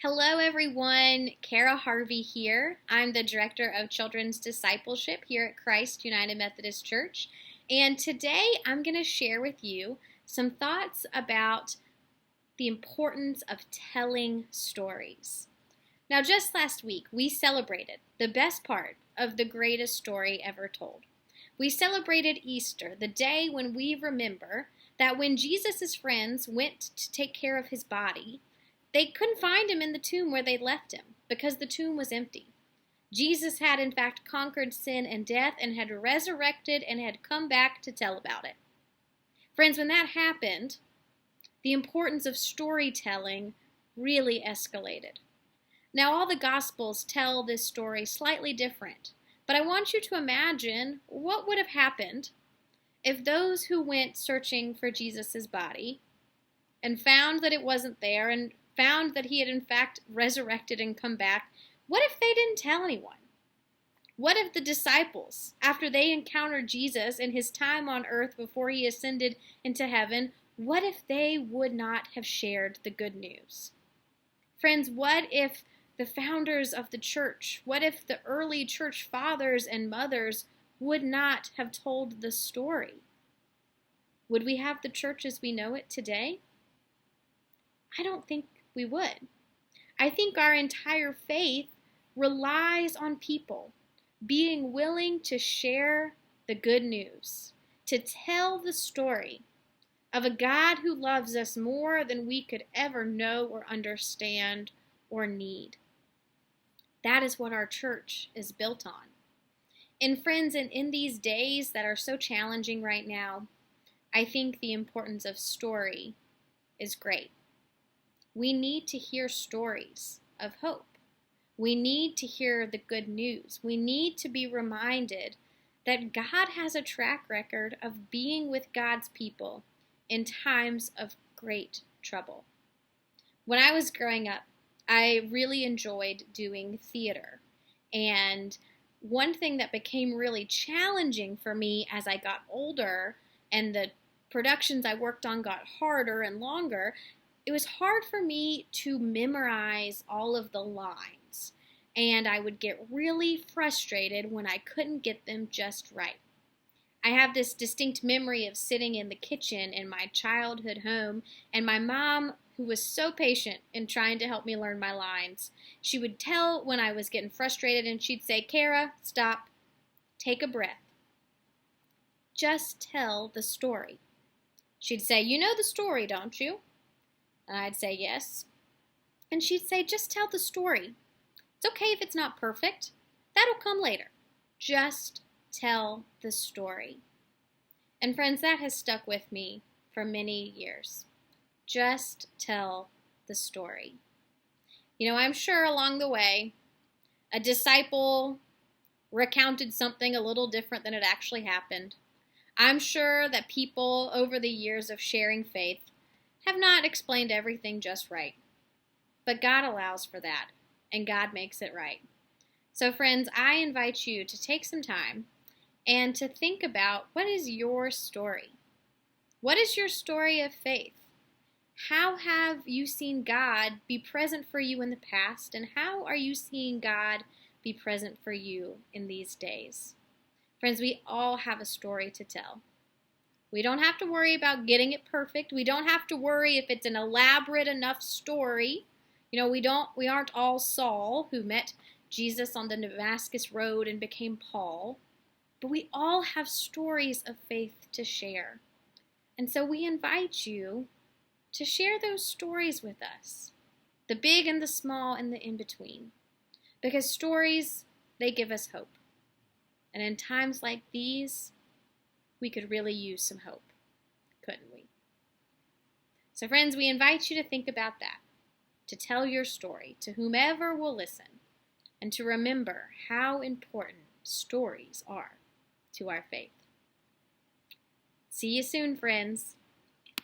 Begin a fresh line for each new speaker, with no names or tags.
Hello, everyone. Harvey here. I'm the Director of Children's Discipleship here at Christ United Methodist Church. And today I'm going to share with you some thoughts about the importance of telling stories. Now, just last week, we celebrated the best part of the greatest story ever told. We celebrated Easter, the day when we remember that when Jesus' friends went to take care of his body, they couldn't find him in the tomb where they'd left him because the tomb was empty. Jesus had in fact conquered sin and death and had resurrected and had come back to tell about it. Friends, when that happened, the importance of storytelling really escalated. Now, all the Gospels tell this story slightly different, but I want you to imagine what would have happened if those who went searching for Jesus' body and found that it wasn't there and found that he had in fact resurrected and come back, what if they didn't tell anyone? What if the disciples, after they encountered Jesus in his time on earth before he ascended into heaven, what if they would not have shared the good news? Friends, what if the founders of the church, what if the early church fathers and mothers would not have told the story? Would we have the church as we know it today? I don't think we would. I think our entire faith relies on people being willing to share the good news, to tell the story of a God who loves us more than we could ever know or understand or need. That is what our church is built on. And friends, in these days that are so challenging right now, I think the importance of story is great. We need to hear stories of hope. We need to hear the good news. We need to be reminded that God has a track record of being with God's people in times of great trouble. When I was growing up, I really enjoyed doing theater. And one thing that became really challenging for me as I got older and the productions I worked on got harder and longer, it was hard for me to memorize all of the lines, and I would get really frustrated when I couldn't get them just right. I have this distinct memory of sitting in the kitchen in my childhood home, and my mom, who was so patient in trying to help me learn my lines, she would tell when I was getting frustrated, and she'd say, "Kara, stop, take a breath. Just tell the story." She'd say, "You know the story, don't you?" And I'd say, "Yes." And she'd say, "Just tell the story. It's okay if it's not perfect. That'll come later. Just tell the story." And friends, that has stuck with me for many years. Just tell the story. I'm sure along the way, a disciple recounted something a little different than it actually happened. I'm sure that people over the years of sharing faith have not explained everything just right. But God allows for that, and God makes it right. So friends, I invite you to take some time and to think about, what is your story? What is your story of faith? How have you seen God be present for you in the past, and how are you seeing God be present for you in these days? Friends, we all have a story to tell. We don't have to worry about getting it perfect. We don't have to worry if it's an elaborate enough story. We aren't all Saul, who met Jesus on the Damascus road and became Paul. But we all have stories of faith to share. And so we invite you to share those stories with us, the big and the small and the in-between. Because stories, they give us hope. And in times like these, we could really use some hope, couldn't we? So friends, we invite you to think about that, to tell your story to whomever will listen, and to remember how important stories are to our faith. See you soon, friends.